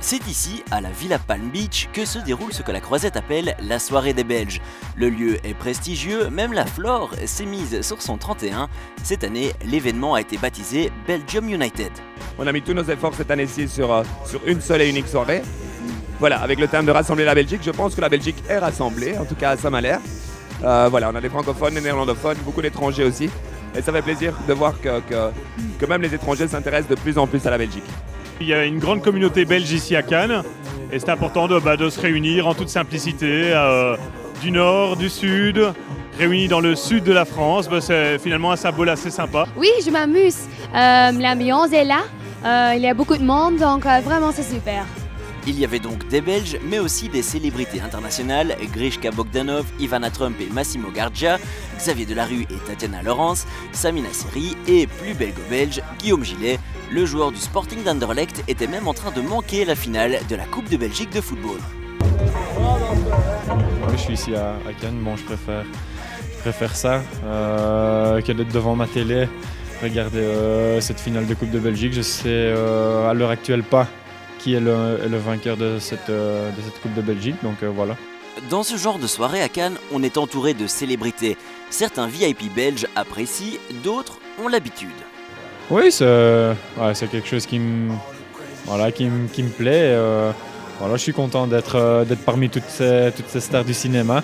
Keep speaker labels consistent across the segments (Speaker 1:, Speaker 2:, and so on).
Speaker 1: C'est ici, à la Villa Palm Beach, que se déroule ce que la Croisette appelle la soirée des Belges. Le lieu est prestigieux, même la flore s'est mise sur son 31. Cette année, l'événement a été baptisé Belgium United.
Speaker 2: On a mis tous nos efforts cette année-ci sur une seule et unique soirée. Voilà, avec le thème de rassembler la Belgique. Je pense que la Belgique est rassemblée, en tout cas ça m'a l'air. Voilà, on a des francophones, des néerlandophones, beaucoup d'étrangers aussi. Et ça fait plaisir de voir que même les étrangers s'intéressent de plus en plus à la Belgique.
Speaker 3: Il y a une grande communauté belge ici à Cannes et c'est important de se réunir en toute simplicité, du nord, du sud, réunis dans le sud de la France. C'est finalement un symbole assez sympa.
Speaker 4: Oui, je m'amuse. L'ambiance est là, il y a beaucoup de monde, donc vraiment c'est super.
Speaker 1: Il y avait donc des Belges, mais aussi des célébrités internationales, Grishka Bogdanov, Ivana Trump et Massimo Gardia, Xavier Delarue et Tatiana Laurence, Sami Nasseri et plus belgo-belge, Guillaume Gillet. Le joueur du Sporting d'Anderlecht était même en train de manquer la finale de la Coupe de Belgique de football.
Speaker 5: Oui, je suis ici à Cannes, bon, je préfère ça que d'être devant ma télé, regarder cette finale de Coupe de Belgique. Je sais à l'heure actuelle pas qui est le vainqueur de cette Coupe de Belgique, donc voilà.
Speaker 1: Dans ce genre de soirée à Cannes, on est entouré de célébrités. Certains VIP belges apprécient, d'autres ont l'habitude.
Speaker 5: Oui, c'est quelque chose qui me plaît. Voilà, je suis content d'être parmi toutes ces stars du cinéma.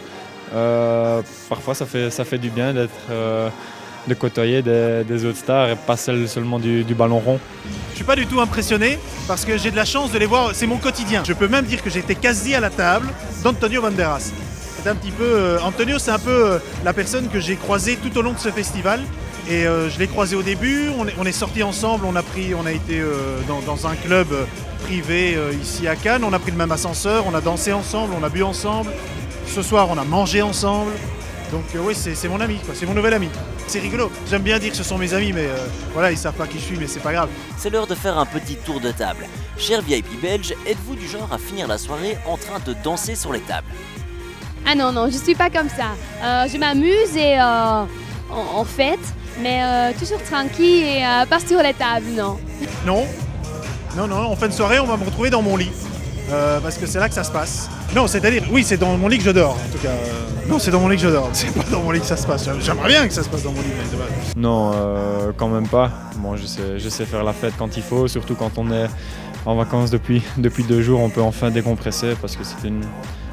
Speaker 5: Parfois, ça fait du bien de côtoyer des autres stars et pas seulement du ballon rond.
Speaker 6: Je suis pas du tout impressionné parce que j'ai de la chance de les voir, c'est mon quotidien. Je peux même dire que j'étais quasi à la table d'Antonio Banderas. C'est un petit peu, Antonio, c'est un peu la personne que j'ai croisée tout au long de ce festival. Et je l'ai croisé au début, on est sortis ensemble, on a été dans un club privé ici à Cannes, on a pris le même ascenseur, on a dansé ensemble, on a bu ensemble. Ce soir, on a mangé ensemble. Donc oui, c'est mon ami, c'est mon nouvel ami. C'est rigolo. J'aime bien dire que ce sont mes amis, mais voilà, ils savent pas qui je suis, mais c'est pas grave.
Speaker 1: C'est l'heure de faire un petit tour de table. Cher VIP belge, êtes-vous du genre à finir la soirée en train de danser sur les tables?
Speaker 4: Ah non, je suis pas comme ça. Je m'amuse et on fête, mais toujours tranquille et pas sur les tables, non.
Speaker 6: Non, en fin de soirée, on va me retrouver dans mon lit. Parce que c'est là que ça se passe. Non, c'est-à-dire, oui, c'est dans mon lit que je dors, en tout cas. Non, c'est dans mon lit que je dors, c'est pas dans mon lit que ça se passe. J'aimerais bien que ça se passe dans mon lit, mais c'est pas...
Speaker 5: Non, quand même pas. Bon, je sais faire la fête quand il faut, surtout quand on est en vacances depuis 2 jours, on peut enfin décompresser parce que c'était une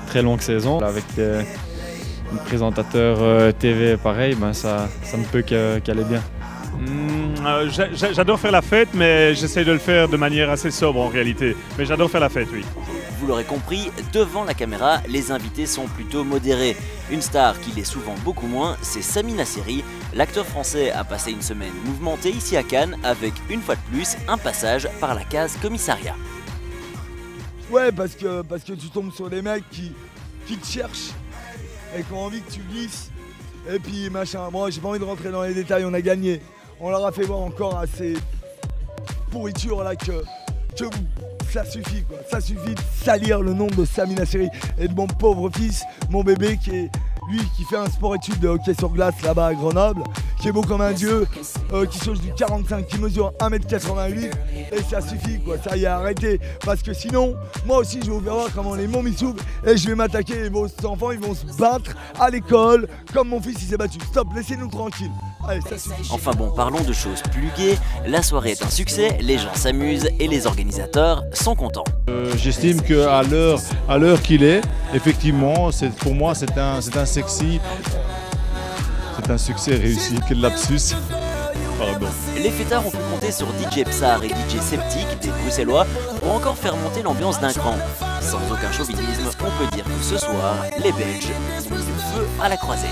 Speaker 5: très longue saison. Avec des présentateurs TV pareil, ça ne peut qu'aller bien.
Speaker 3: J'adore faire la fête, mais j'essaie de le faire de manière assez sobre en réalité. Mais j'adore faire la fête, oui.
Speaker 1: Vous l'aurez compris, devant la caméra, les invités sont plutôt modérés. Une star qui l'est souvent beaucoup moins, c'est Sami Nasseri. L'acteur français a passé une semaine mouvementée ici à Cannes avec, une fois de plus, un passage par la case commissariat.
Speaker 7: Ouais, parce que tu tombes sur des mecs qui te cherchent et qui ont envie que tu glisses. Et puis machin, moi j'ai pas envie de rentrer dans les détails, on a gagné. On leur a fait voir encore à ces pourritures là que ça suffit quoi. Ça suffit de salir le nom de Sami Nasseri et de mon pauvre fils, mon bébé qui fait un sport-études de hockey sur glace là-bas à Grenoble, qui est beau comme un dieu, qui sauge du 45, qui mesure 1m88 et ça suffit quoi, ça y est, arrêtez. Parce que sinon, moi aussi je vais vous faire voir comment les mots m'y s'ouvrent et je vais m'attaquer et vos enfants ils vont se battre à l'école comme mon fils il s'est battu. Stop, laissez-nous tranquilles. Allez, ça suffit.
Speaker 1: Enfin bon, parlons de choses plus gaies. La soirée est un succès, les gens s'amusent et les organisateurs sont contents.
Speaker 8: J'estime qu'à l'heure qu'il est, effectivement, pour moi c'est un sexy. C'est un succès réussi, quel lapsus. Pardon.
Speaker 1: Les fêtards ont pu compter sur DJ Psar et DJ Septic, des Bruxellois, pour encore faire monter l'ambiance d'un cran. Sans aucun chauvinisme, on peut dire que ce soir, les Belges ont mis le feu à la Croisette.